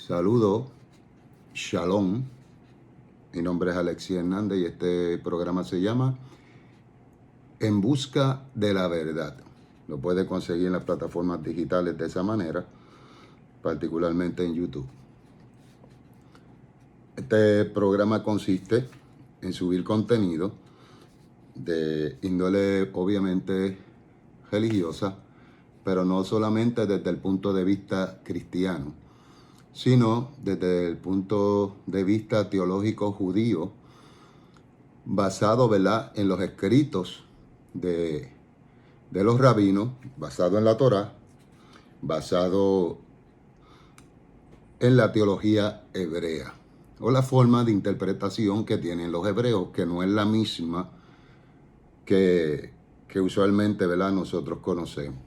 Saludos, Shalom. Mi nombre es Alexis Hernández y este programa se llama En Busca de la Verdad. Lo puede conseguir en las plataformas digitales de esa manera, particularmente en YouTube. Este programa consiste en subir contenido de índole obviamente religiosa, pero no solamente desde el punto de vista cristiano, sino desde el punto de vista teológico judío, basado, ¿verdad?, en los escritos de los rabinos, basado en la Torá, basado en la teología hebrea, o la forma de interpretación que tienen los hebreos, que no es la misma que usualmente, ¿verdad?, nosotros conocemos.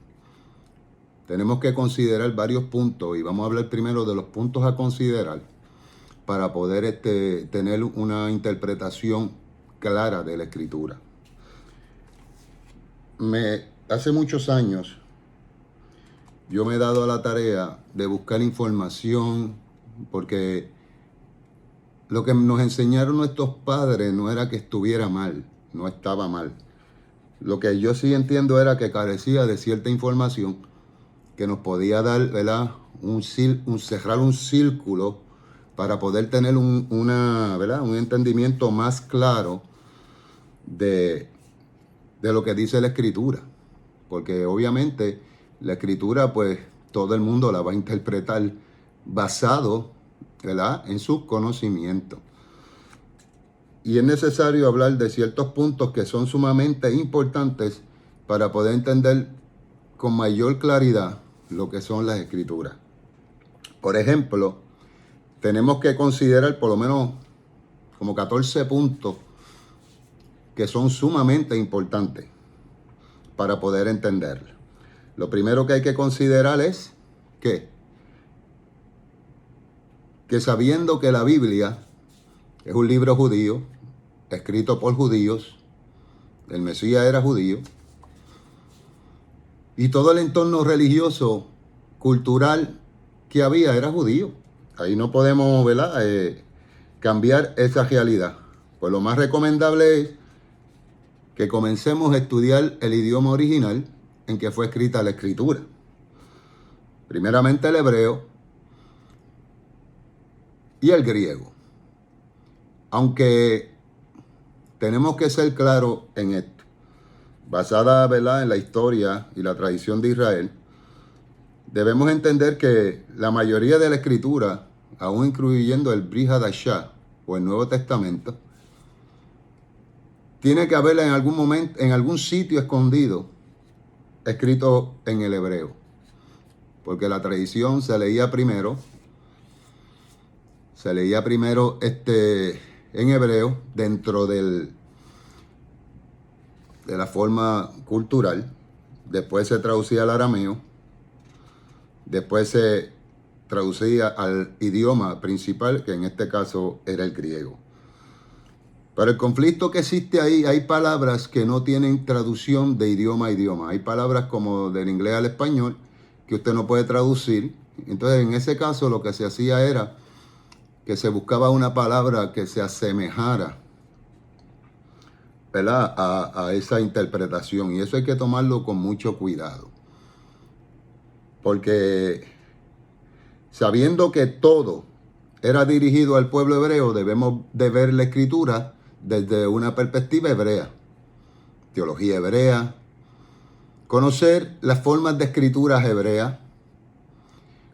Tenemos que considerar varios puntos y vamos a hablar primero de los puntos a considerar para poder tener una interpretación clara de la Escritura. Hace muchos años yo me he dado a la tarea de buscar información porque lo que nos enseñaron nuestros padres no era que estuviera mal, no estaba mal. Lo que yo sí entiendo era que carecía de cierta información que nos podía dar, ¿verdad?, cerrar un círculo para poder tener un entendimiento más claro de lo que dice la Escritura. Porque obviamente la Escritura, pues todo el mundo la va a interpretar basado, ¿verdad?, en sus conocimientos. Y es necesario hablar de ciertos puntos que son sumamente importantes para poder entender con mayor claridad lo que son las Escrituras. Por ejemplo, tenemos que considerar por lo menos como 14 puntos que son sumamente importantes para poder entenderlo. Lo primero que hay que considerar es que sabiendo que la Biblia es un libro judío, escrito por judíos, el Mesías era judío, y todo el entorno religioso, cultural que había era judío. Ahí no podemos, ¿verdad?, cambiar esa realidad. Pues lo más recomendable es que comencemos a estudiar el idioma original en que fue escrita la Escritura. Primeramente el hebreo y el griego. Aunque tenemos que ser claros en esto. Basada, ¿verdad?, en la historia y la tradición de Israel, debemos entender que la mayoría de la Escritura, aún incluyendo el Brit Hadashah o el Nuevo Testamento, tiene que haber en algún momento, en algún sitio escondido, escrito en el hebreo. Porque la tradición se leía primero en hebreo dentro de la forma cultural, después se traducía al arameo, después se traducía al idioma principal, que en este caso era el griego. Pero el conflicto que existe ahí, hay palabras que no tienen traducción de idioma a idioma. Hay palabras como del inglés al español que usted no puede traducir. Entonces, en ese caso, lo que se hacía era que se buscaba una palabra que se asemejara, ¿verdad?, a esa interpretación. Y eso hay que tomarlo con mucho cuidado. Porque sabiendo que todo era dirigido al pueblo hebreo, debemos de ver la Escritura desde una perspectiva hebrea, teología hebrea, conocer las formas de escrituras hebreas,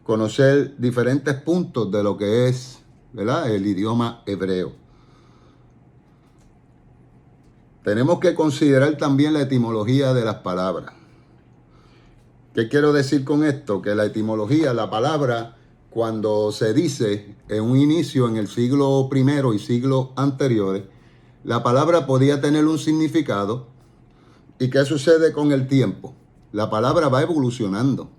conocer diferentes puntos de lo que es, ¿verdad?, el idioma hebreo. Tenemos que considerar también la etimología de las palabras. ¿Qué quiero decir con esto? Que la etimología, la palabra, cuando se dice en un inicio en el siglo I y siglos anteriores, la palabra podía tener un significado. ¿Y qué sucede con el tiempo? La palabra va evolucionando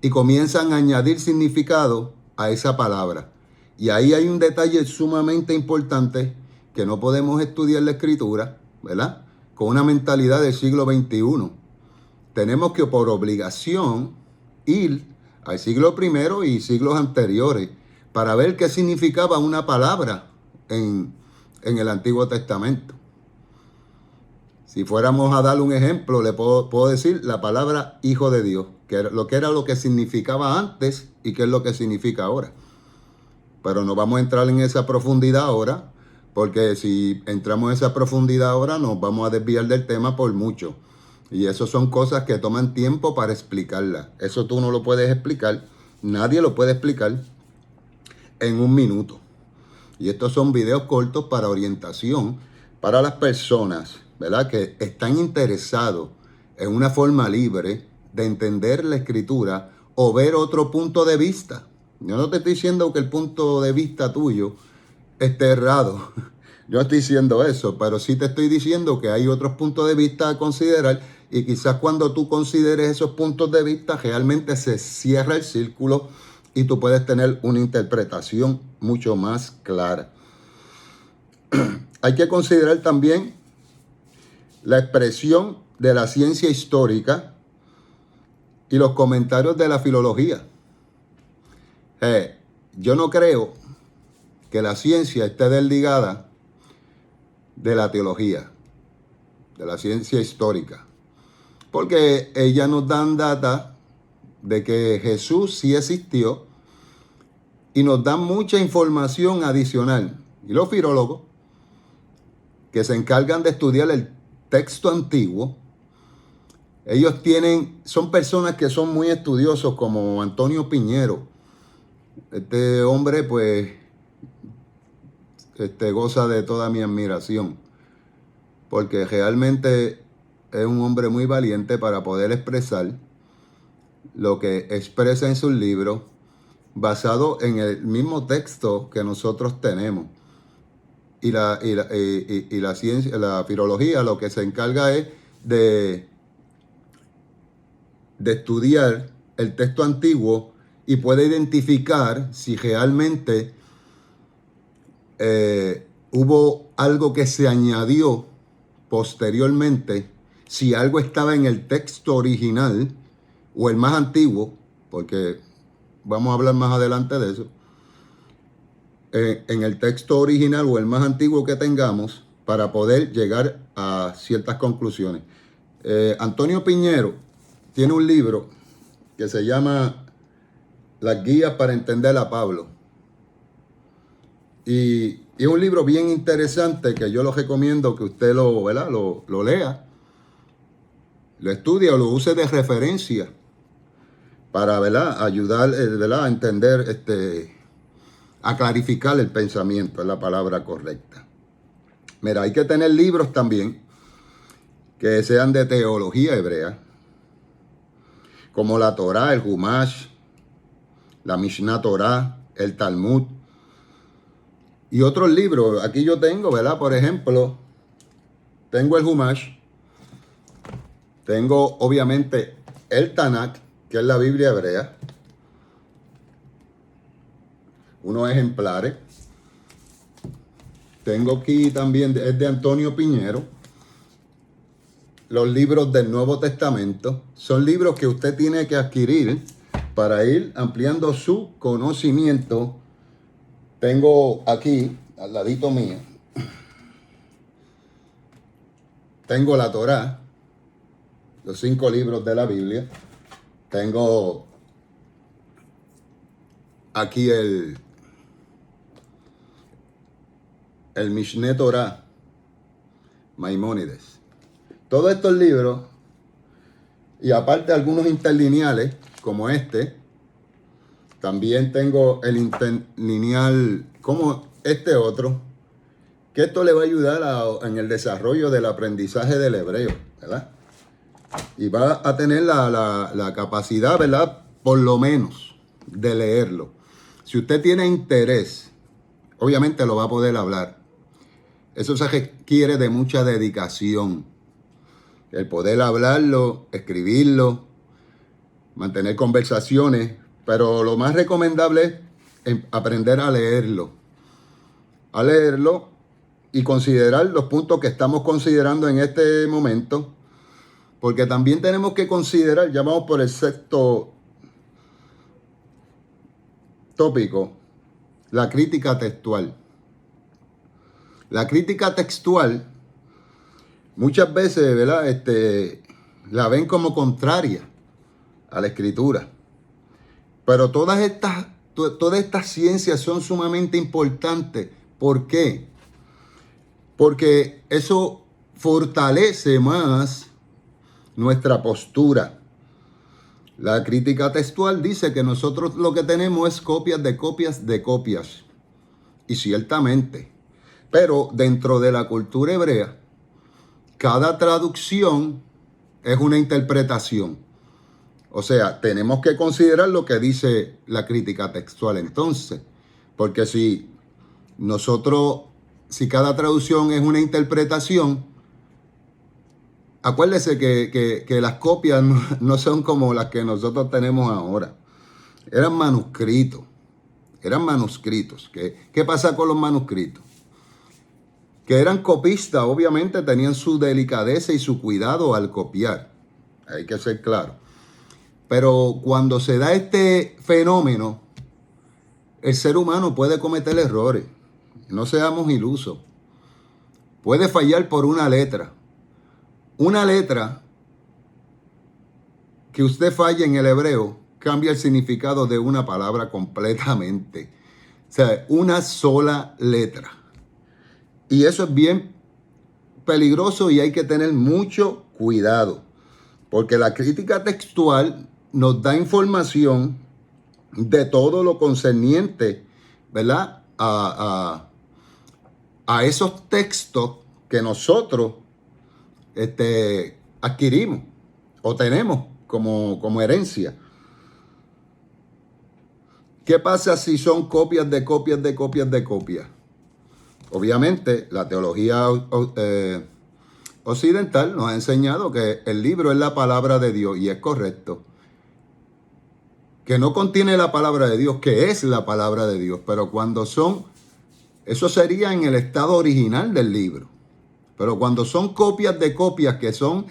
y comienzan a añadir significado a esa palabra. Y ahí hay un detalle sumamente importante que no podemos estudiar la Escritura, ¿verdad?, con una mentalidad del siglo XXI. Tenemos que por obligación ir al siglo I y siglos anteriores para ver qué significaba una palabra en el Antiguo Testamento. Si fuéramos a dar un ejemplo, le puedo decir la palabra hijo de Dios, que era lo que significaba antes y qué es lo que significa ahora. Pero no vamos a entrar en esa profundidad ahora, porque si entramos en esa profundidad ahora nos vamos a desviar del tema por mucho. Y eso son cosas que toman tiempo para explicarlas. Eso tú no lo puedes explicar, nadie lo puede explicar en un minuto. Y estos son videos cortos para orientación para las personas, ¿verdad?, que están interesados en una forma libre de entender la escritura o ver otro punto de vista. Yo no te estoy diciendo que el punto de vista tuyo esté errado. Yo no estoy diciendo eso, pero sí te estoy diciendo que hay otros puntos de vista a considerar y quizás cuando tú consideres esos puntos de vista realmente se cierra el círculo y tú puedes tener una interpretación mucho más clara. Hay que considerar también la expresión de la ciencia histórica y los comentarios de la filología. Yo no creo que la ciencia esté desligada de la teología, de la ciencia histórica, porque ellas nos dan data de que Jesús sí existió y nos dan mucha información adicional. Y los filólogos, que se encargan de estudiar el texto antiguo, ellos son personas que son muy estudiosos, como Antonio Piñero. Este hombre, pues, goza de toda mi admiración, porque realmente es un hombre muy valiente para poder expresar lo que expresa en sus libros, basado en el mismo texto que nosotros tenemos. Y la ciencia, la filología, lo que se encarga es de estudiar el texto antiguo y puede identificar si realmente hubo algo que se añadió posteriormente, si algo estaba en el texto original o el más antiguo, porque vamos a hablar más adelante de eso, en el texto original o el más antiguo que tengamos, para poder llegar a ciertas conclusiones. Antonio Piñero tiene un libro que se llama Las guías para entender a Pablo. Y es un libro bien interesante que yo lo recomiendo que usted lo lea, lo estudie o lo use de referencia para, ¿verdad?, ayudar, ¿verdad?, a entender, a clarificar el pensamiento, es la palabra correcta. Mira, hay que tener libros también que sean de teología hebrea, como la Torá, el Humash, la Mishnah Torá, el Talmud y otros libros. Aquí yo tengo, ¿verdad? Por ejemplo, tengo el Humash, tengo obviamente el Tanakh, que es la Biblia hebrea, unos ejemplares. Tengo aquí también, es de Antonio Piñero, los libros del Nuevo Testamento. Son libros que usted tiene que adquirir para ir ampliando su conocimiento. Tengo aquí, al ladito mío, tengo la Torá, los 5 libros de la Biblia. Tengo aquí el Mishneh Torah, Maimónides. Todos estos libros, y aparte algunos interlineales, como este, también tengo el interlineal, como este otro, que esto le va a ayudar en el desarrollo del aprendizaje del hebreo, ¿verdad? Y va a tener la capacidad, ¿verdad?, por lo menos, de leerlo. Si usted tiene interés, obviamente lo va a poder hablar. Eso se requiere de mucha dedicación. El poder hablarlo, escribirlo, mantener conversaciones, pero lo más recomendable es aprender a leerlo. A leerlo y considerar los puntos que estamos considerando en este momento, porque también tenemos que considerar, ya vamos por el 6º tópico, la crítica textual. La crítica textual muchas veces, ¿verdad? La ven como contraria a la escritura. Pero todas estas ciencias son sumamente importantes. ¿Por qué? Porque eso fortalece más nuestra postura. La crítica textual dice que nosotros lo que tenemos es copias de copias de copias. Y ciertamente. Pero dentro de la cultura hebrea, cada traducción es una interpretación. O sea, tenemos que considerar lo que dice la crítica textual entonces. Porque si cada traducción es una interpretación, acuérdese que las copias no son como las que nosotros tenemos ahora. Eran manuscritos. ¿Qué pasa con los manuscritos? Que eran copistas, obviamente tenían su delicadeza y su cuidado al copiar. Hay que ser claro. Pero cuando se da este fenómeno, el ser humano puede cometer errores. No seamos ilusos. Puede fallar por una letra. Una letra que usted falle en el hebreo cambia el significado de una palabra completamente. O sea, una sola letra. Y eso es bien peligroso y hay que tener mucho cuidado. Porque la crítica textual nos da información de todo lo concerniente, ¿verdad? A esos textos que nosotros adquirimos o tenemos como herencia. ¿Qué pasa si son copias de copias de copias de copias? Obviamente, la teología occidental nos ha enseñado que el libro es la palabra de Dios y es correcto. Que no contiene la palabra de Dios, que es la palabra de Dios, pero cuando eso sería en el estado original del libro. Pero cuando son copias de copias que son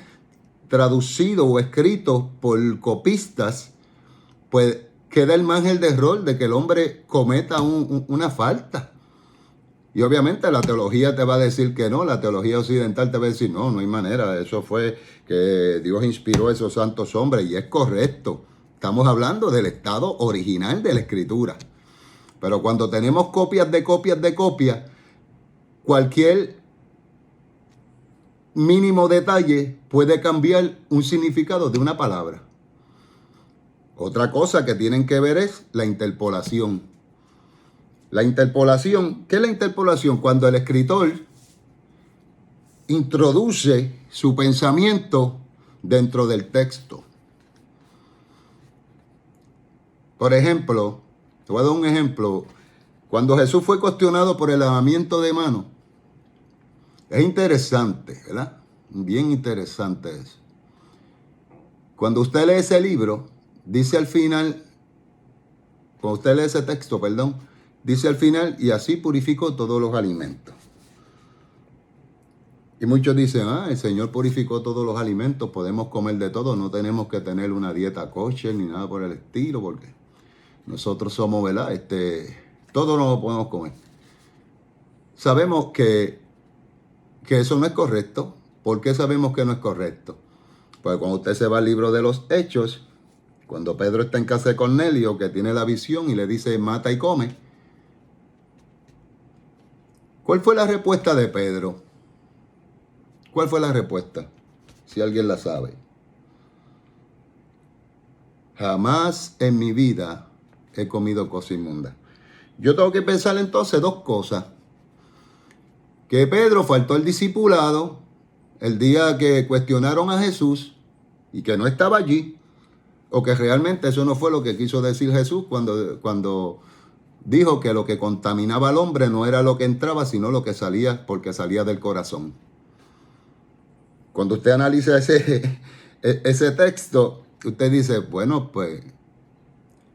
traducidos o escritos por copistas, pues queda el margen de error de que el hombre cometa una falta. Y obviamente la teología te va a decir que no, la teología occidental te va a decir no hay manera, eso fue que Dios inspiró a esos santos hombres y es correcto. Estamos hablando del estado original de la escritura. Pero cuando tenemos copias de copias de copias, cualquier mínimo detalle puede cambiar un significado de una palabra. Otra cosa que tienen que ver es la interpolación. La interpolación, ¿qué es la interpolación? Cuando el escritor introduce su pensamiento dentro del texto. Por ejemplo, te voy a dar un ejemplo. Cuando Jesús fue cuestionado por el lavamiento de manos, es interesante, ¿verdad? Bien interesante eso. Cuando usted lee ese libro, dice al final, cuando usted lee ese texto, dice al final, y así purificó todos los alimentos. Y muchos dicen, el Señor purificó todos los alimentos, podemos comer de todo, no tenemos que tener una dieta kosher ni nada por el estilo, porque nosotros somos, ¿verdad? Todo no lo podemos comer. Sabemos que eso no es correcto. ¿Por qué sabemos que no es correcto? Pues cuando usted se va al libro de los Hechos, cuando Pedro está en casa de Cornelio, que tiene la visión y le dice, mata y come. ¿Cuál fue la respuesta de Pedro? ¿Cuál fue la respuesta? Si alguien la sabe. Jamás en mi vida he comido cosa inmunda. Yo tengo que pensar entonces dos cosas. Que Pedro faltó al discipulado el día que cuestionaron a Jesús y que no estaba allí. O que realmente eso no fue lo que quiso decir Jesús cuando dijo que lo que contaminaba al hombre no era lo que entraba, sino lo que salía, porque salía del corazón. Cuando usted analiza ese texto, usted dice, bueno, pues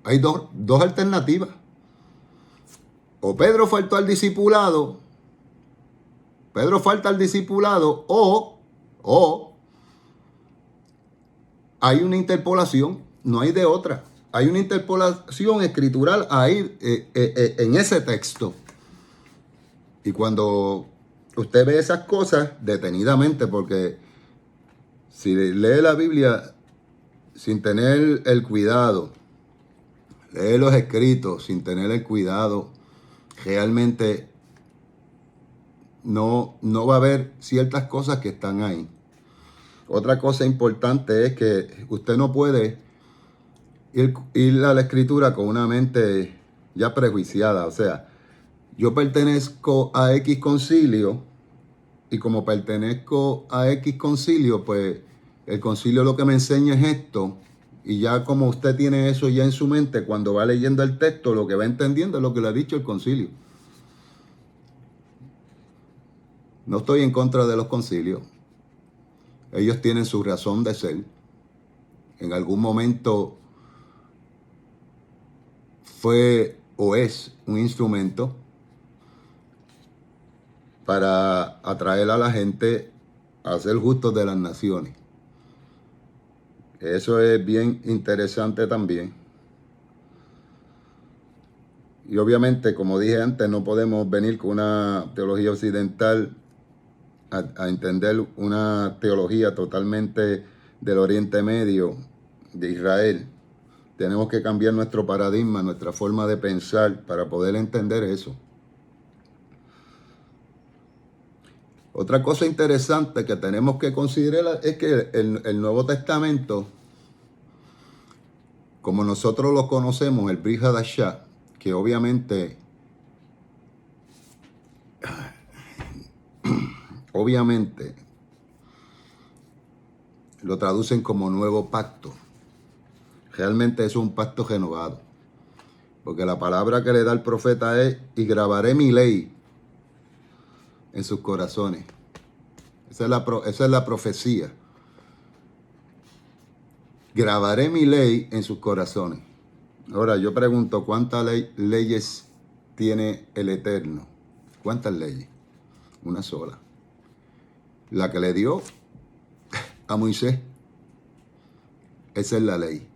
hay dos alternativas. O Pedro faltó al discipulado, o hay una interpolación, no hay de otra. hay una interpolación escritural ahí en ese texto. Y cuando usted ve esas cosas detenidamente, porque si lee la Biblia sin tener el cuidado, lee los escritos sin tener el cuidado, realmente no va a haber ciertas cosas que están ahí. Otra cosa importante es que usted no puede ir a la escritura con una mente ya prejuiciada. O sea, yo pertenezco a X concilio y como pertenezco a X concilio, pues el concilio lo que me enseña es esto. Y ya como usted tiene eso ya en su mente, cuando va leyendo el texto, lo que va entendiendo es lo que le ha dicho el concilio. No estoy en contra de los concilios. Ellos tienen su razón de ser. En algún momento fue o es un instrumento para atraer a la gente a ser justos de las naciones. Eso es bien interesante también. Y obviamente, como dije antes, no podemos venir con una teología occidental a entender una teología totalmente del Oriente Medio, de Israel. Tenemos que cambiar nuestro paradigma, nuestra forma de pensar para poder entender eso. Otra cosa interesante que tenemos que considerar es que el Nuevo Testamento, como nosotros lo conocemos, el Brit Hadashah, que obviamente lo traducen como nuevo pacto. Realmente es un pacto renovado. Porque la palabra que le da el profeta es, y grabaré mi ley en sus corazones. Esa es la profecía. Grabaré mi ley en sus corazones. Ahora yo pregunto, ¿cuántas leyes tiene el Eterno? ¿Cuántas leyes? Una sola. La que le dio a Moisés. Esa es la ley.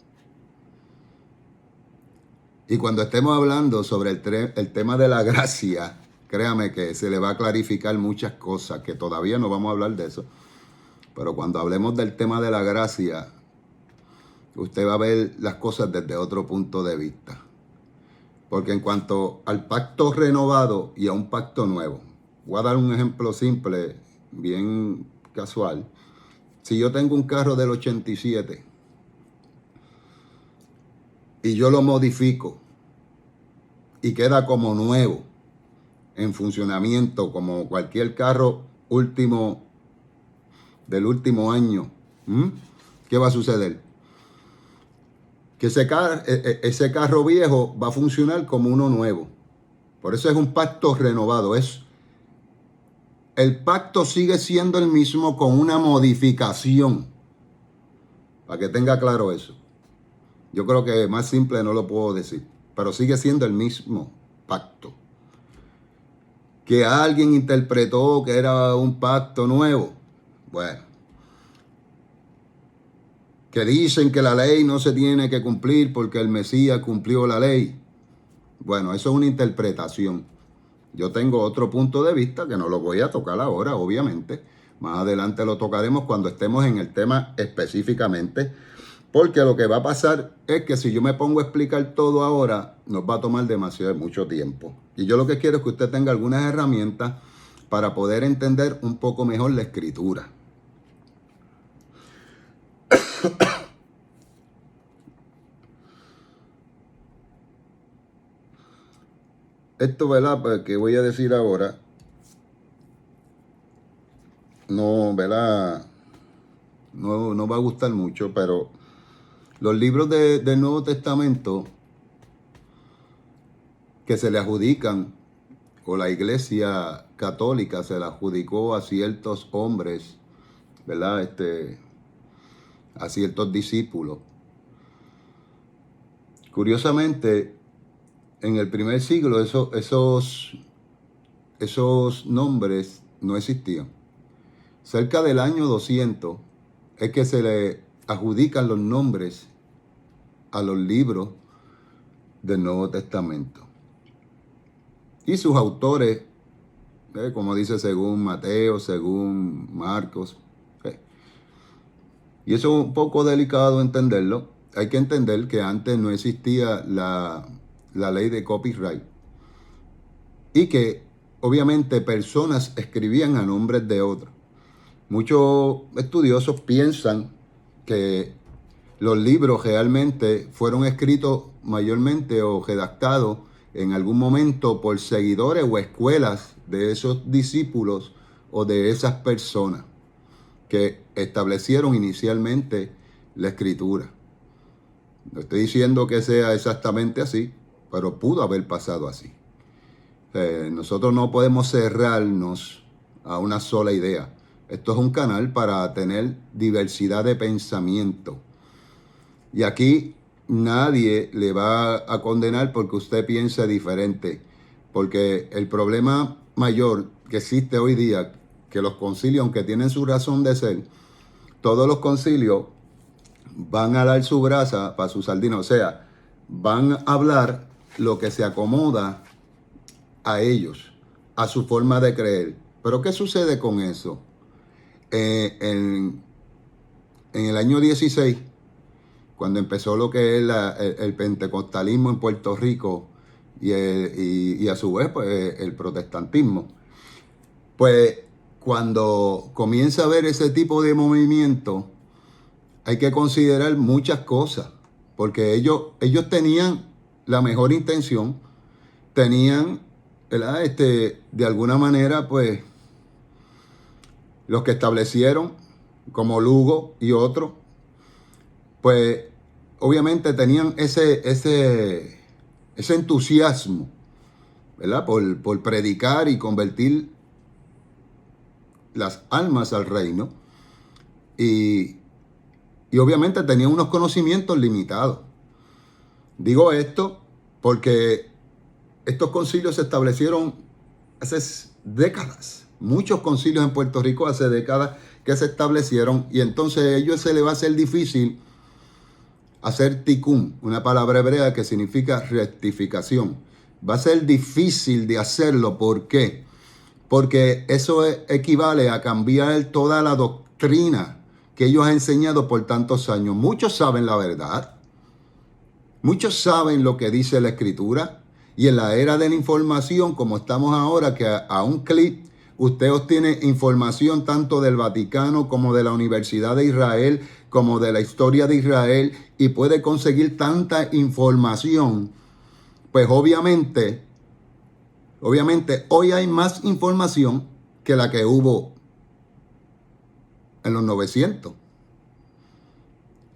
Y cuando estemos hablando sobre el tema de la gracia, créame que se le va a clarificar muchas cosas, que todavía no vamos a hablar de eso. Pero cuando hablemos del tema de la gracia, usted va a ver las cosas desde otro punto de vista. Porque en cuanto al pacto renovado y a un pacto nuevo, voy a dar un ejemplo simple, bien casual. Si yo tengo un carro del 87 y yo lo modifico y queda como nuevo, en funcionamiento, como cualquier carro del último año, ¿qué va a suceder? Que ese carro viejo va a funcionar como uno nuevo. Por eso es un pacto renovado. El pacto sigue siendo el mismo con una modificación. Para que tenga claro eso. Yo creo que más simple no lo puedo decir. Pero sigue siendo el mismo pacto. Que alguien interpretó que era un pacto nuevo. Bueno. Que dicen que la ley no se tiene que cumplir porque el Mesías cumplió la ley. Bueno, eso es una interpretación. Yo tengo otro punto de vista que no lo voy a tocar ahora, obviamente. Más adelante lo tocaremos cuando estemos en el tema específicamente. Porque lo que va a pasar es que si yo me pongo a explicar todo ahora, nos va a tomar mucho tiempo. Y yo lo que quiero es que usted tenga algunas herramientas para poder entender un poco mejor la escritura. Esto, ¿verdad? Pues, que voy a decir ahora, no, ¿verdad? No va a gustar mucho, pero los libros del Nuevo Testamento que se le adjudican, o la Iglesia Católica se le adjudicó a ciertos hombres, ¿verdad? A ciertos discípulos. Curiosamente, en el primer siglo esos nombres no existían. Cerca del año 200 es que se le adjudican los nombres a los libros del Nuevo Testamento. Y sus autores, como dice, según Mateo, según Marcos. Y eso es un poco delicado entenderlo. Hay que entender que antes no existía la ley de copyright. Y que obviamente personas escribían a nombres de otros. Muchos estudiosos piensan que los libros realmente fueron escritos mayormente o redactados en algún momento por seguidores o escuelas de esos discípulos o de esas personas que establecieron inicialmente la escritura. No estoy diciendo que sea exactamente así, pero pudo haber pasado así. Nosotros no podemos cerrarnos a una sola idea. Esto es un canal para tener diversidad de pensamiento. Y aquí nadie le va a condenar porque usted piense diferente. Porque el problema mayor que existe hoy día, que los concilios, aunque tienen su razón de ser, todos los concilios van a dar su brasa para su sardina. O sea, van a hablar lo que se acomoda a ellos, a su forma de creer. Pero ¿qué sucede con eso? En el año 16, cuando empezó lo que es el pentecostalismo en Puerto Rico y a su vez pues, el protestantismo, pues cuando comienza a haber ese tipo de movimiento, hay que considerar muchas cosas, porque ellos tenían la mejor intención, tenían, ¿verdad? De alguna manera, pues, los que establecieron, como Lugo y otros, pues, obviamente tenían ese entusiasmo, ¿verdad? Por predicar y convertir las almas al reino. Y obviamente tenían unos conocimientos limitados. Digo esto porque estos concilios se establecieron hace décadas. Muchos concilios en Puerto Rico hace décadas que se establecieron y entonces a ellos se les va a hacer difícil hacer tikkun, una palabra hebrea que significa rectificación. Va a ser difícil de hacerlo. ¿Por qué? Porque eso equivale a cambiar toda la doctrina que ellos han enseñado por tantos años. Muchos saben la verdad. Muchos saben lo que dice la Escritura. Y en la era de la información, como estamos ahora, que a un clic usted obtiene información tanto del Vaticano como de la Universidad de Israel, como de la historia de Israel, y puede conseguir tanta información, pues obviamente hoy hay más información que la que hubo en los 900.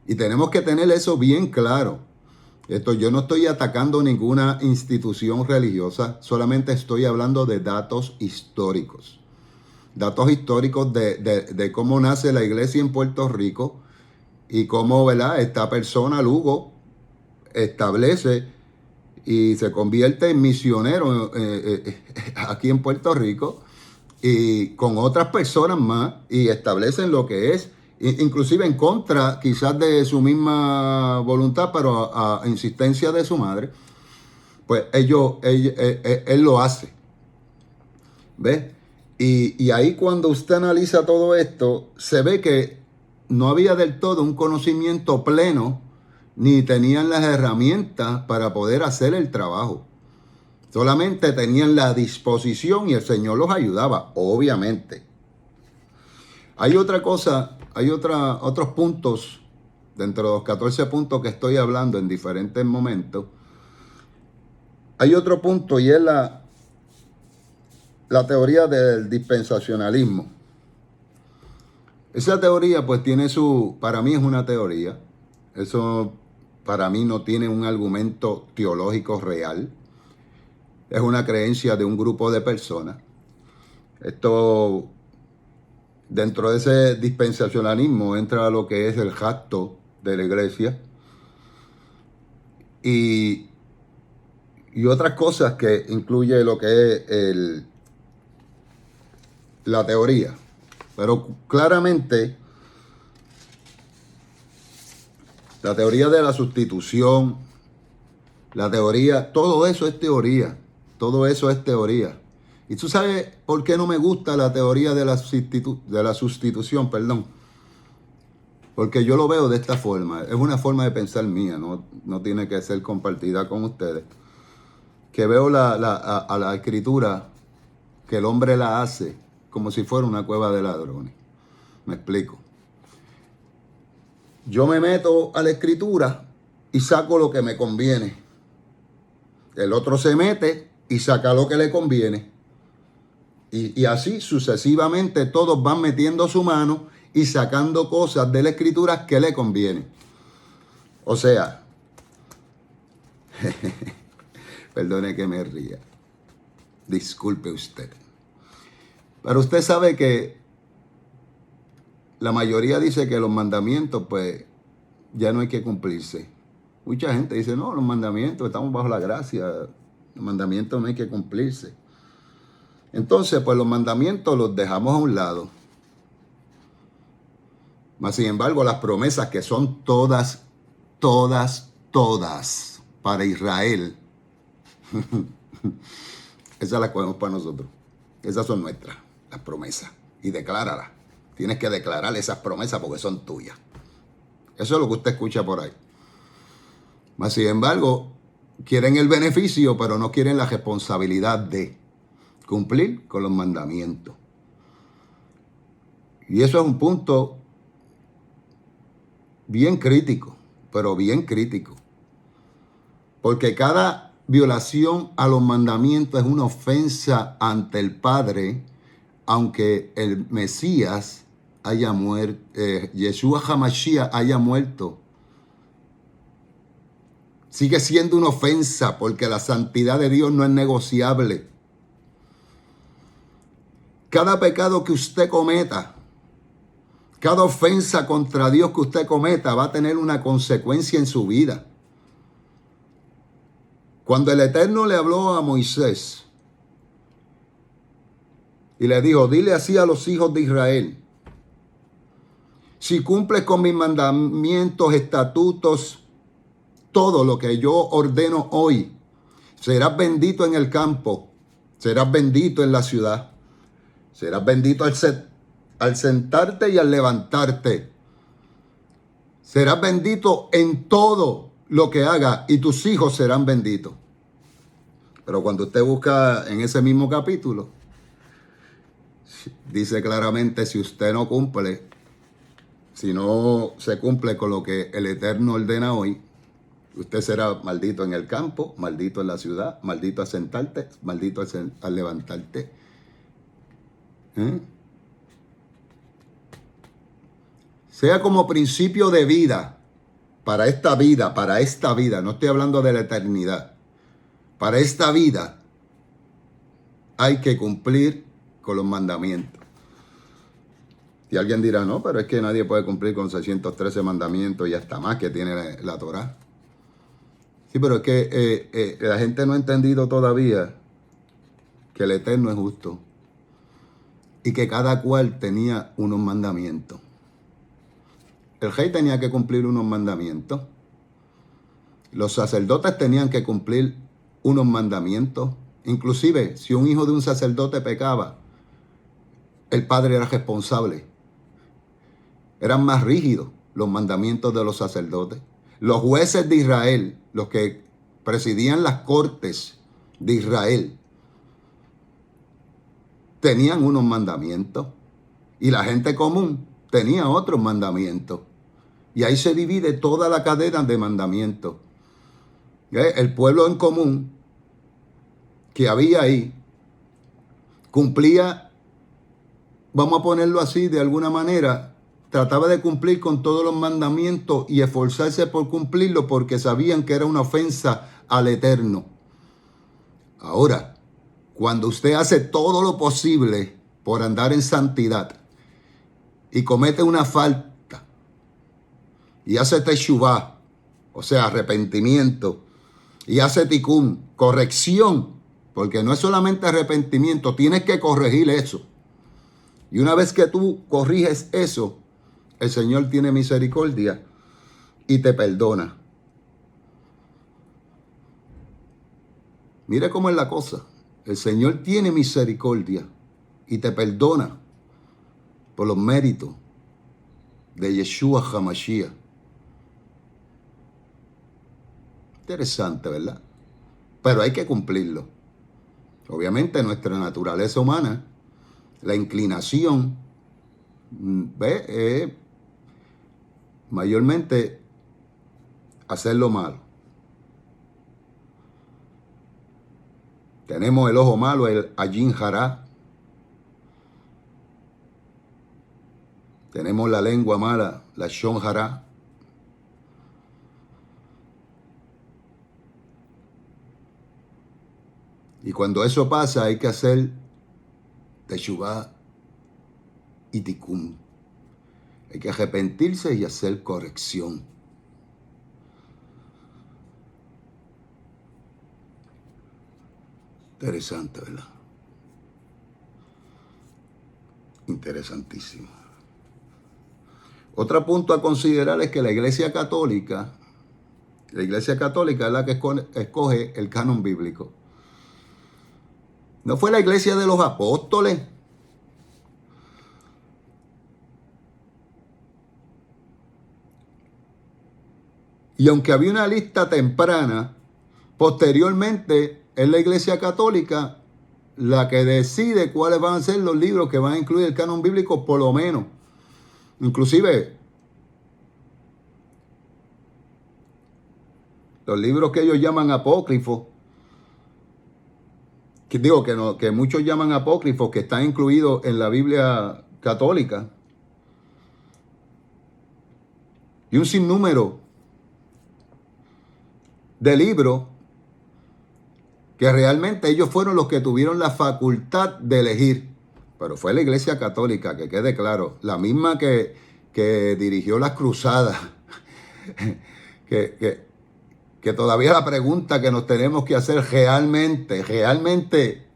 Y tenemos que tener eso bien claro. Yo no estoy atacando ninguna institución religiosa, solamente estoy hablando de datos históricos. Datos históricos de cómo nace la iglesia en Puerto Rico y cómo, ¿verdad?, esta persona, Lugo, establece y se convierte en misionero aquí en Puerto Rico y con otras personas más y establecen lo que es, inclusive en contra quizás de su misma voluntad, pero a insistencia de su madre, pues él lo hace. ¿Ves? Y ahí cuando usted analiza todo esto, se ve que no había del todo un conocimiento pleno, ni tenían las herramientas para poder hacer el trabajo. Solamente tenían la disposición y el Señor los ayudaba, obviamente. Hay otra cosa, hay otros puntos, dentro de los 14 puntos que estoy hablando en diferentes momentos. Hay otro punto y es la teoría del dispensacionalismo. Esa teoría pues tiene para mí es una teoría. Eso para mí no tiene un argumento teológico real. Es una creencia de un grupo de personas. Esto, dentro de ese dispensacionalismo entra lo que es el jacto de la iglesia y otras cosas que incluye lo que es la teoría. Pero claramente La teoría de la sustitución, la teoría, todo eso es teoría. Todo eso es teoría. Y tú sabes por qué no me gusta la teoría de la sustitución, perdón. Porque yo lo veo de esta forma. Es una forma de pensar mía, no tiene que ser compartida con ustedes. Que veo a la escritura que el hombre la hace como si fuera una cueva de ladrones. Me explico. Yo me meto a la escritura y saco lo que me conviene. El otro se mete y saca lo que le conviene. Y así sucesivamente todos van metiendo su mano y sacando cosas de la escritura que le convienen. O sea, perdone que me ría. Disculpe usted. Pero usted sabe que la mayoría dice que los mandamientos, pues, ya no hay que cumplirse. Mucha gente dice, no, los mandamientos, estamos bajo la gracia. Los mandamientos no hay que cumplirse. Entonces, pues los mandamientos los dejamos a un lado. Mas, sin embargo, las promesas que son todas para Israel, esas las cogemos para nosotros. Esas son nuestras, las promesas. Y decláralas. Tienes que declarar esas promesas porque son tuyas. Eso es lo que usted escucha por ahí. Mas, sin embargo, quieren el beneficio, pero no quieren la responsabilidad de cumplir con los mandamientos. Y eso es un punto bien crítico, pero bien crítico. Porque cada violación a los mandamientos es una ofensa ante el Padre, aunque el Mesías haya muerto, Yeshua HaMashiach haya muerto. Sigue siendo una ofensa porque la santidad de Dios no es negociable. Cada pecado que usted cometa, cada ofensa contra Dios que usted cometa va a tener una consecuencia en su vida. Cuando el Eterno le habló a Moisés y le dijo, dile así a los hijos de Israel, si cumples con mis mandamientos, estatutos, todo lo que yo ordeno hoy, serás bendito en el campo, serás bendito en la ciudad, serás bendito al sentarte y al levantarte, serás bendito en todo lo que hagas y tus hijos serán benditos. Pero cuando usted busca en ese mismo capítulo, dice claramente, si usted no cumple, si no se cumple con lo que el Eterno ordena hoy, usted será maldito en el campo, maldito en la ciudad, maldito al sentarte, maldito al levantarte. Sea como principio de vida, para esta vida, no estoy hablando de la eternidad. Para esta vida hay que cumplir con los mandamientos. Y alguien dirá, no, pero es que nadie puede cumplir con 613 mandamientos y hasta más que tiene la Torá. Sí, pero es que la gente no ha entendido todavía que el Eterno es justo y que cada cual tenía unos mandamientos. El rey tenía que cumplir unos mandamientos. Los sacerdotes tenían que cumplir unos mandamientos. Inclusive, si un hijo de un sacerdote pecaba, el padre era responsable. Eran más rígidos los mandamientos de los sacerdotes. Los jueces de Israel, los que presidían las cortes de Israel, tenían unos mandamientos. Y la gente común tenía otros mandamientos. Y ahí se divide toda la cadena de mandamientos. El pueblo en común que había ahí cumplía, vamos a ponerlo así de alguna manera, trataba de cumplir con todos los mandamientos y esforzarse por cumplirlo porque sabían que era una ofensa al Eterno. Ahora, cuando usted hace todo lo posible por andar en santidad y comete una falta y hace teshuvah, o sea, arrepentimiento, y hace tikkun, corrección, porque no es solamente arrepentimiento, tienes que corregir eso. Y una vez que tú corriges eso, el Señor tiene misericordia y te perdona. Mire cómo es la cosa. El Señor tiene misericordia y te perdona por los méritos de Yeshua HaMashiach. Interesante, ¿verdad? Pero hay que cumplirlo. Obviamente nuestra naturaleza humana, la inclinación, ¿ve? Mayormente hacer lo malo. Tenemos el ojo malo, el Ayin Hará. Tenemos la lengua mala, la Shon Hará. Y cuando eso pasa hay que hacer Teshuvah y Tikkun. Hay que arrepentirse y hacer corrección. Interesante, ¿verdad? Interesantísimo. Otro punto a considerar es que la Iglesia Católica es la que escoge el canon bíblico. ¿No fue la Iglesia de los Apóstoles? Y aunque había una lista temprana, posteriormente es la Iglesia Católica la que decide cuáles van a ser los libros que van a incluir el canon bíblico, por lo menos. Inclusive, los libros que ellos llaman apócrifos, que muchos llaman apócrifos, que están incluidos en la Biblia católica, y un sinnúmero de libros que realmente ellos fueron los que tuvieron la facultad de elegir. Pero fue la Iglesia Católica, que quede claro, la misma que dirigió las cruzadas, que todavía la pregunta que nos tenemos que hacer realmente,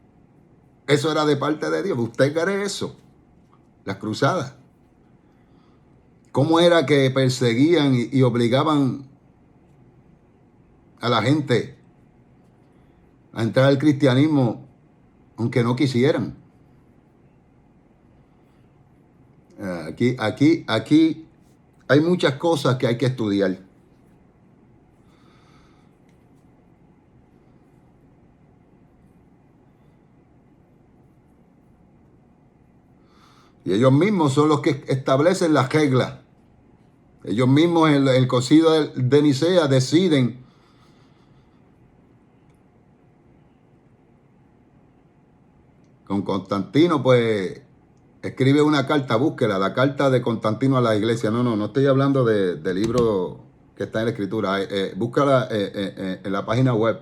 eso era de parte de Dios. ¿Usted cree eso? Las cruzadas. ¿Cómo era que perseguían y obligaban a la gente a entrar al cristianismo aunque no quisieran? Aquí hay muchas cosas que hay que estudiar. Y ellos mismos son los que establecen las reglas. Ellos mismos en el Concilio de Nicea deciden con Constantino, pues escribe una carta, búsquela, la carta de Constantino a la iglesia. No estoy hablando de libro que está en la escritura. Búscala en la página web.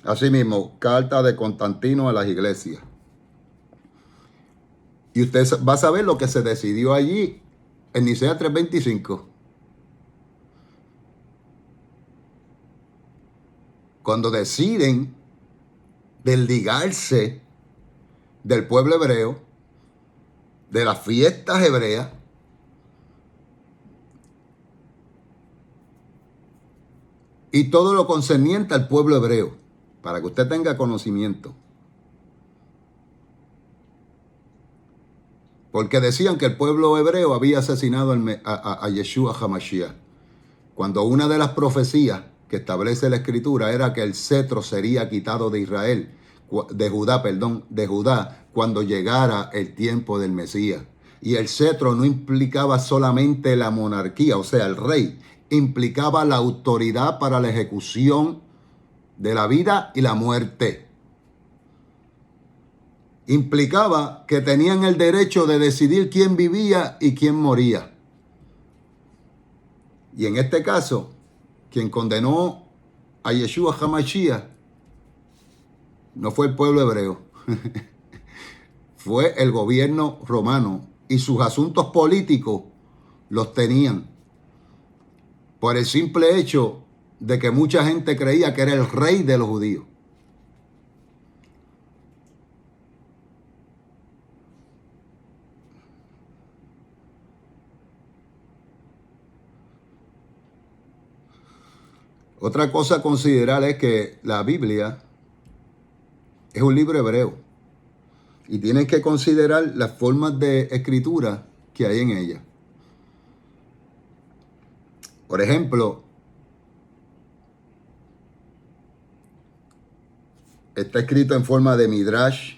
Así mismo, carta de Constantino a las iglesias. Y usted va a saber lo que se decidió allí en Nicea 3:25. Cuando deciden desligarse del pueblo hebreo, de las fiestas hebreas, y todo lo concerniente al pueblo hebreo, para que usted tenga conocimiento. Porque decían que el pueblo hebreo había asesinado a Yeshua HaMashiach, cuando una de las profecías que establece la escritura era que el cetro sería quitado de Israel, de Judá, cuando llegara el tiempo del Mesías. Y el cetro no implicaba solamente la monarquía, o sea, el rey, implicaba la autoridad para la ejecución de la vida y la muerte. Implicaba que tenían el derecho de decidir quién vivía y quién moría. Y en este caso, quien condenó a Yeshua HaMashiach no fue el pueblo hebreo, fue el gobierno romano, y sus asuntos políticos los tenían por el simple hecho de que mucha gente creía que era el rey de los judíos. Otra cosa a considerar es que la Biblia es un libro hebreo y tienes que considerar las formas de escritura que hay en ella. Por ejemplo, está escrito en forma de midrash.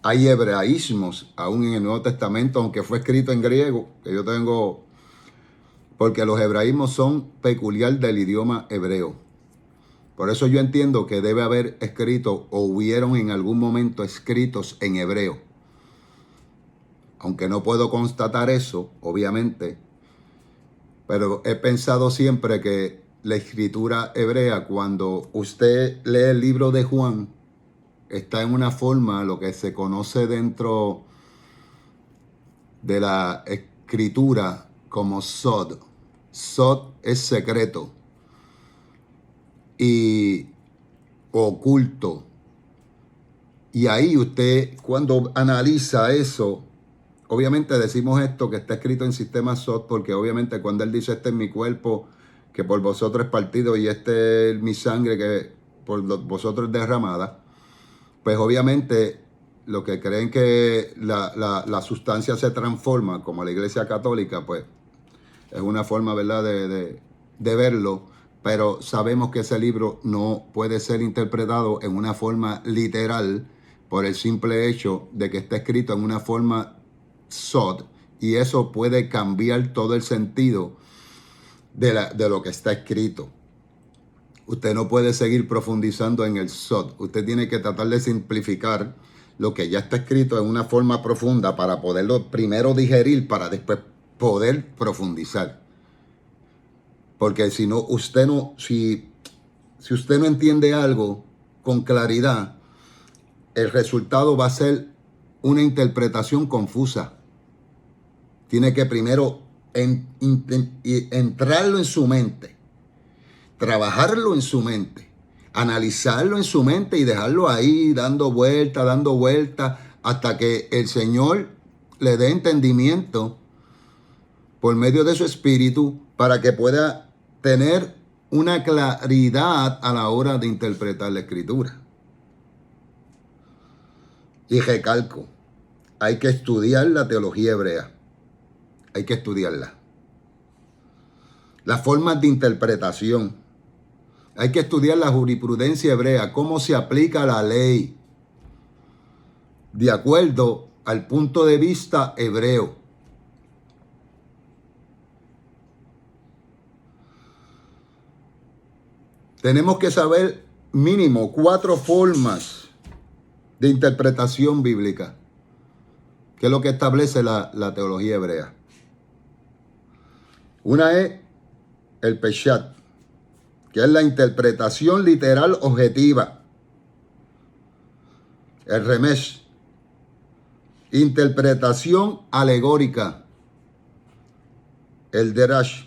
Hay hebraísmos aún en el Nuevo Testamento, aunque fue escrito en griego, que yo tengo, porque los hebraísmos son peculiar del idioma hebreo. Por eso yo entiendo que debe haber escrito o hubieron en algún momento escritos en hebreo. Aunque no puedo constatar eso, obviamente, pero he pensado siempre que la escritura hebrea, cuando usted lee el libro de Juan, está en una forma, lo que se conoce dentro de la escritura como sod. Sod es secreto y oculto. Y ahí usted, cuando analiza eso, obviamente decimos esto que está escrito en sistema SOT, porque obviamente cuando él dice este es mi cuerpo, que por vosotros es partido, y este es mi sangre que por vosotros es derramada, pues obviamente los que creen que la sustancia se transforma, como la Iglesia Católica, pues es una forma, ¿verdad?, de verlo, pero sabemos que ese libro no puede ser interpretado en una forma literal por el simple hecho de que está escrito en una forma sod, y eso puede cambiar todo el sentido de lo que está escrito. Usted no puede seguir profundizando en el sod. Usted tiene que tratar de simplificar lo que ya está escrito en una forma profunda para poderlo primero digerir, para después poder profundizar. Porque si usted no entiende algo con claridad, el resultado va a ser una interpretación confusa. Tiene que primero entrarlo en su mente, trabajarlo en su mente, analizarlo en su mente y dejarlo ahí dando vuelta, hasta que el Señor le dé entendimiento por medio de su espíritu para que pueda tener una claridad a la hora de interpretar la escritura. Y recalco, hay que estudiar la teología hebrea. Hay que estudiarla. Las formas de interpretación. Hay que estudiar la jurisprudencia hebrea, cómo se aplica la ley de acuerdo al punto de vista hebreo. Tenemos que saber mínimo 4 formas de interpretación bíblica, que es lo que establece la teología hebrea. Una es el Peshat, que es la interpretación literal objetiva. El Remesh, interpretación alegórica. El Derash,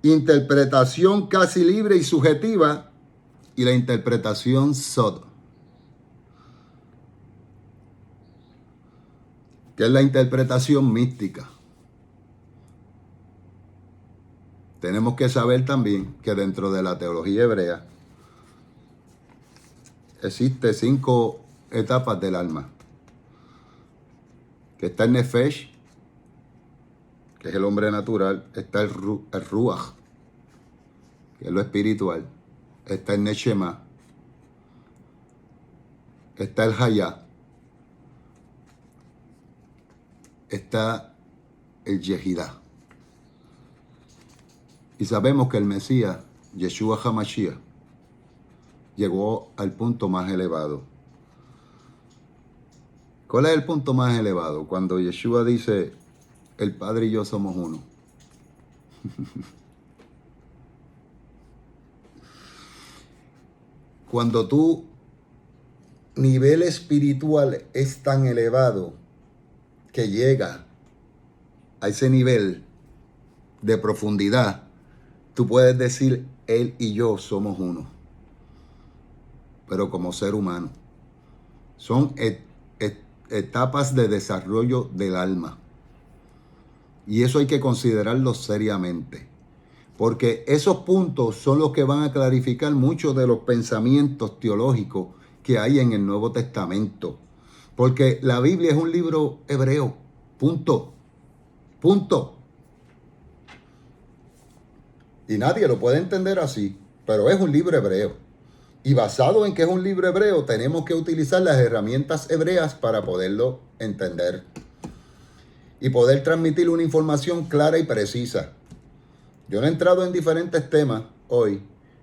interpretación casi libre y subjetiva. Y la interpretación Sod, que es la interpretación mística. Tenemos que saber también que dentro de la teología hebrea existe 5 etapas del alma. Que está el Nefesh, que es el hombre natural. Está el Ruach, que es lo espiritual. Está el Neshama. Está el Hayá. Está el Yehidá. Y sabemos que el Mesías, Yeshua HaMashiach, llegó al punto más elevado. ¿Cuál es el punto más elevado? Cuando Yeshua dice, el Padre y yo somos uno. Cuando tu nivel espiritual es tan elevado que llega a ese nivel de profundidad, tú puedes decir, Él y yo somos uno. Pero como ser humano. Son etapas de desarrollo del alma. Y eso hay que considerarlo seriamente. porque esos puntos son los que van a clarificar muchos de los pensamientos teológicos que hay en el Nuevo Testamento. Porque la Biblia es un libro hebreo, punto, punto. Y nadie lo puede entender así, pero es un libro hebreo. Y basado en que es un libro hebreo, tenemos que utilizar las herramientas hebreas para poderlo entender y poder transmitir una información clara y precisa. Yo no he entrado en diferentes temas hoy,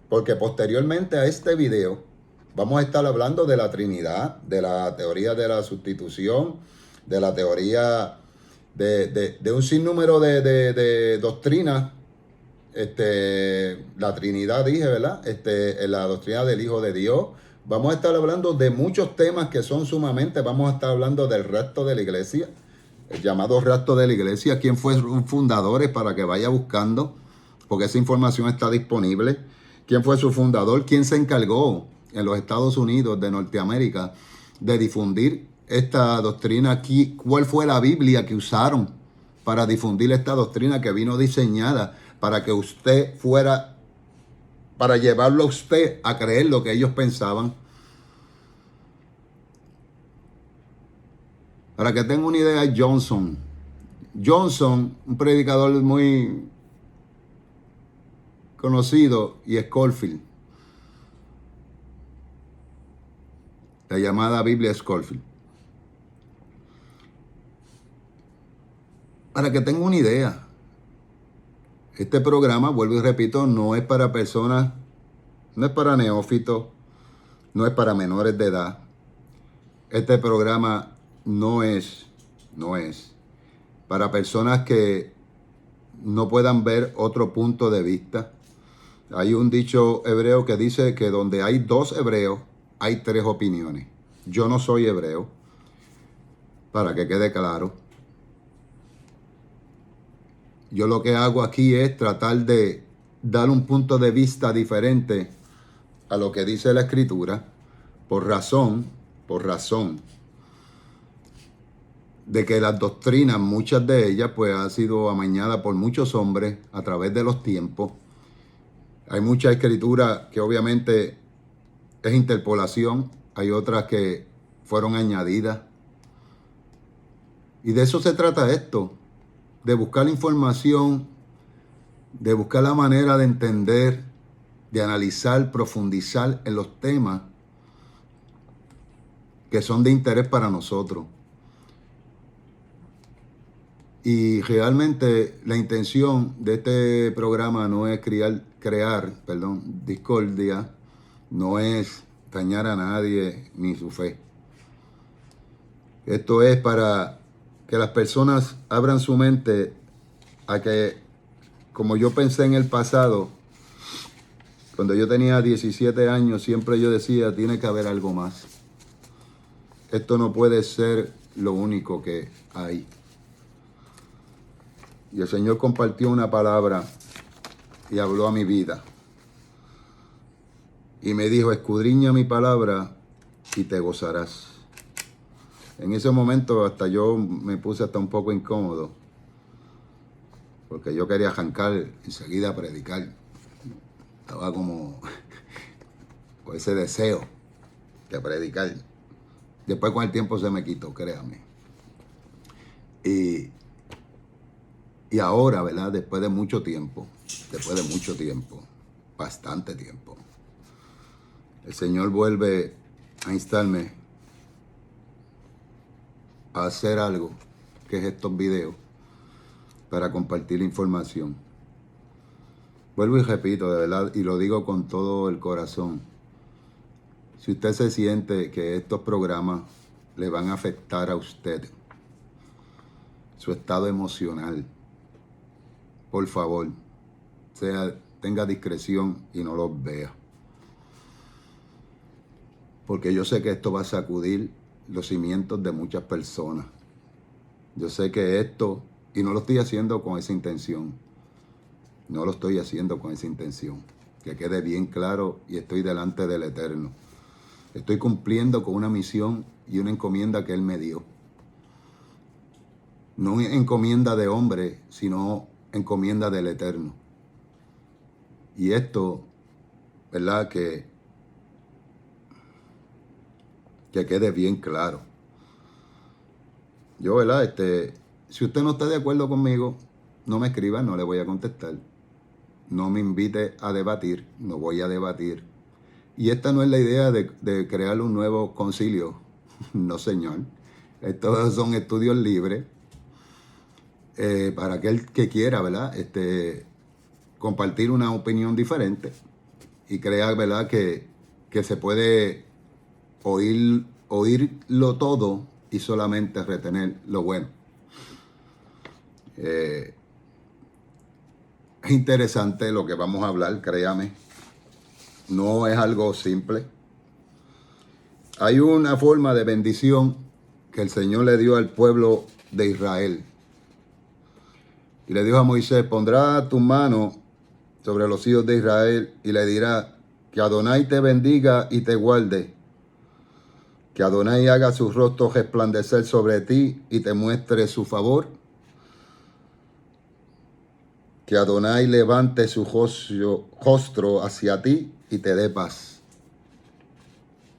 porque posteriormente a este video vamos a estar hablando de la Trinidad, de la teoría de la sustitución, de la teoría de un sinnúmero de doctrinas. La Trinidad dije, ¿verdad? La doctrina del Hijo de Dios. Vamos a estar hablando de muchos temas que son sumamente, vamos a estar hablando del rapto de la iglesia, el llamado rapto de la iglesia, quién fue sus fundadores para que vaya buscando, porque esa información está disponible. ¿Quién fue su fundador? ¿Quién se encargó en los Estados Unidos de Norteamérica de difundir esta doctrina aquí? ¿Cuál fue la Biblia que usaron para difundir esta doctrina que vino diseñada para que usted fuera, para llevarlo a usted a creer lo que ellos pensaban? Para que tenga una idea, Johnson, un predicador muy conocido, y Scofield, la llamada Biblia Scofield. Para que tenga una idea, este programa, vuelvo y repito, no es para personas, no es para neófitos, no es para menores de edad. Este programa no es para personas que no puedan ver otro punto de vista. Hay un dicho hebreo que dice que donde hay dos hebreos, hay tres opiniones. Yo no soy hebreo, para que quede claro. Yo lo que hago aquí es tratar de dar un punto de vista diferente a lo que dice la Escritura, por razón de que las doctrinas, muchas de ellas, pues han sido amañadas por muchos hombres a través de los tiempos. Hay mucha escritura que obviamente es interpolación, hay otras que fueron añadidas. Y de eso se trata esto, de buscar información, de buscar la manera de entender, de analizar, profundizar en los temas que son de interés para nosotros. Y realmente la intención de este programa no es crear discordia, no es dañar a nadie ni su fe. Esto es para que las personas abran su mente a que, como yo pensé en el pasado, cuando yo tenía 17 años, siempre yo decía, tiene que haber algo más. Esto no puede ser lo único que hay. Y el Señor compartió una palabra y habló a mi vida. Y me dijo, escudriña mi palabra y te gozarás. En ese momento hasta yo me puse hasta un poco incómodo, porque yo quería arrancar enseguida a predicar. Estaba como con ese deseo de predicar. Después con el tiempo se me quitó, créame. Y ahora, ¿verdad? Después de mucho tiempo, bastante tiempo, el Señor vuelve a instarme a hacer algo, que es estos videos, para compartir información. Vuelvo y repito, de verdad, y lo digo con todo el corazón. Si usted se siente que estos programas le van a afectar a usted, su estado emocional, por favor, tenga discreción y no los vea. Porque yo sé que esto va a sacudir los cimientos de muchas personas. Yo sé que esto, y no lo estoy haciendo con esa intención. No lo estoy haciendo con esa intención. Que quede bien claro, y estoy delante del Eterno. Estoy cumpliendo con una misión y una encomienda que Él me dio. No encomienda de hombre, sino encomienda del Eterno. Y esto, ¿verdad? Que quede bien claro. Yo, ¿verdad? Si usted no está de acuerdo conmigo, no me escriba, no le voy a contestar. No me invite a debatir, no voy a debatir. Y esta no es la idea de crear un nuevo concilio. No, señor. Estos son estudios libres para aquel que quiera, ¿verdad? Compartir una opinión diferente y crear, ¿verdad? Que se puede oírlo todo y solamente retener lo bueno. Es interesante lo que vamos a hablar, créame. No es algo simple. Hay una forma de bendición que el Señor le dio al pueblo de Israel. Y le dijo a Moisés, pondrá tu mano sobre los hijos de Israel y le dirá, que Adonai te bendiga y te guarde. Que Adonai haga su rostro resplandecer sobre ti y te muestre su favor. Que Adonai levante su rostro hacia ti y te dé paz.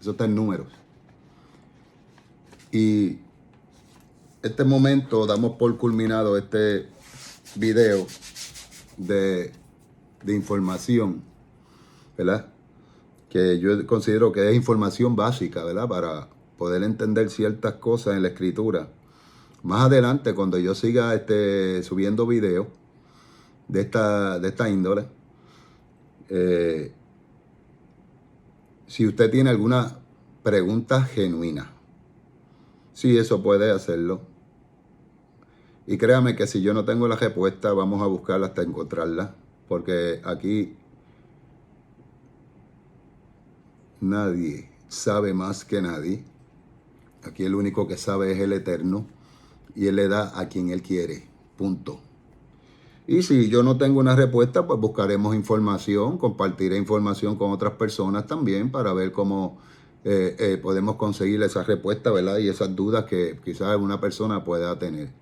Eso está en Números. Y este momento damos por culminado este video de información, ¿verdad? Que yo considero que es información básica, ¿verdad? Para poder entender ciertas cosas en la escritura. Más adelante, cuando yo siga subiendo videos de esta índole, si usted tiene alguna pregunta genuina, sí, eso puede hacerlo. Y créame que si yo no tengo la respuesta, vamos a buscarla hasta encontrarla. Porque aquí nadie sabe más que nadie. Aquí el único que sabe es el Eterno. Y Él le da a quien Él quiere. Punto. Y si yo no tengo una respuesta, pues buscaremos información, compartiré información con otras personas también para ver cómo podemos conseguir esa respuesta, ¿verdad? Y esas dudas que quizás una persona pueda tener.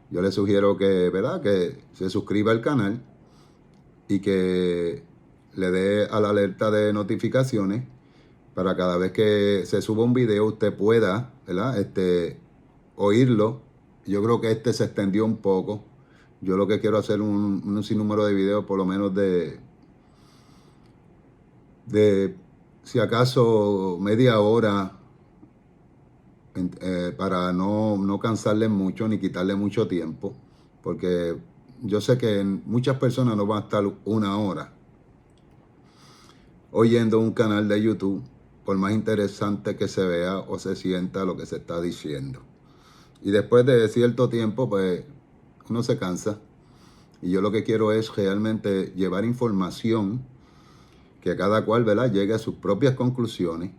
Yo le sugiero que, ¿verdad? Que se suscriba al canal y que le dé a la alerta de notificaciones para cada vez que se suba un video usted pueda, ¿verdad? Oírlo. Yo creo que se extendió un poco. Yo lo que quiero hacer un sinnúmero de videos, por lo menos de si acaso media hora, para no cansarle mucho ni quitarle mucho tiempo, porque yo sé que muchas personas no van a estar una hora oyendo un canal de YouTube, por más interesante que se vea o se sienta lo que se está diciendo. Y después de cierto tiempo, pues uno se cansa. Y yo lo que quiero es realmente llevar información que cada cual, ¿verdad?, llegue a sus propias conclusiones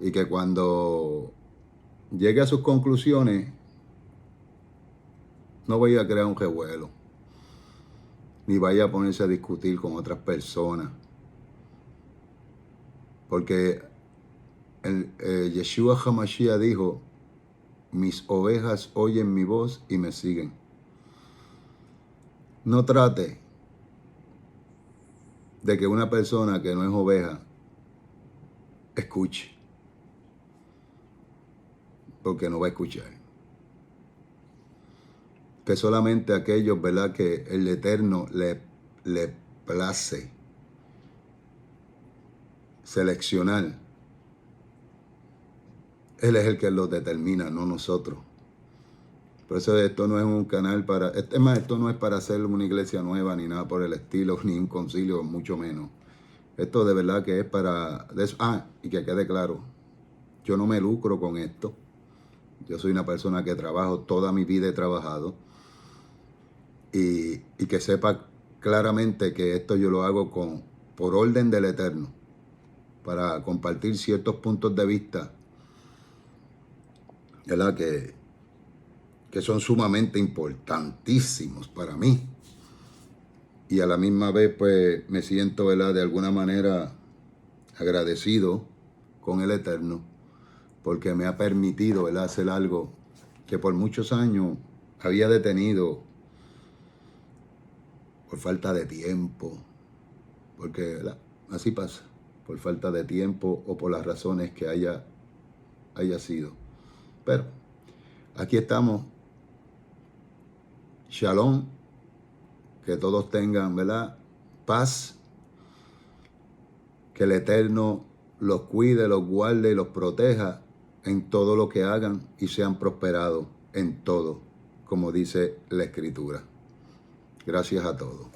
y que cuando llegue a sus conclusiones no vaya a crear un revuelo ni vaya a ponerse a discutir con otras personas. Porque Yeshua HaMashiach dijo, mis ovejas oyen mi voz y me siguen. No trate de que una persona que no es oveja escuche, porque no va a escuchar. Que solamente aquellos, ¿verdad?, que el Eterno le place seleccionar, Él es el que lo determina, no nosotros. Por eso esto no es un canal para... esto no es para hacer una iglesia nueva, ni nada por el estilo, ni un concilio, mucho menos. Esto de verdad que es para... y que quede claro, yo no me lucro con esto. Yo soy una persona que trabajo, toda mi vida he trabajado. Y que sepa claramente que esto yo lo hago por orden del Eterno, para compartir ciertos puntos de vista, ¿verdad?, que son sumamente importantísimos para mí. Y a la misma vez, pues, me siento, ¿verdad?, de alguna manera agradecido con el Eterno, porque me ha permitido, ¿verdad?, hacer algo que por muchos años había detenido por falta de tiempo, porque ¿verdad? Así pasa, por falta de tiempo o por las razones que haya sido. Pero aquí estamos. Shalom, que todos tengan, ¿verdad?, paz, que el Eterno los cuide, los guarde y los proteja en todo lo que hagan y sean prosperados en todo, como dice la Escritura. Gracias a todos.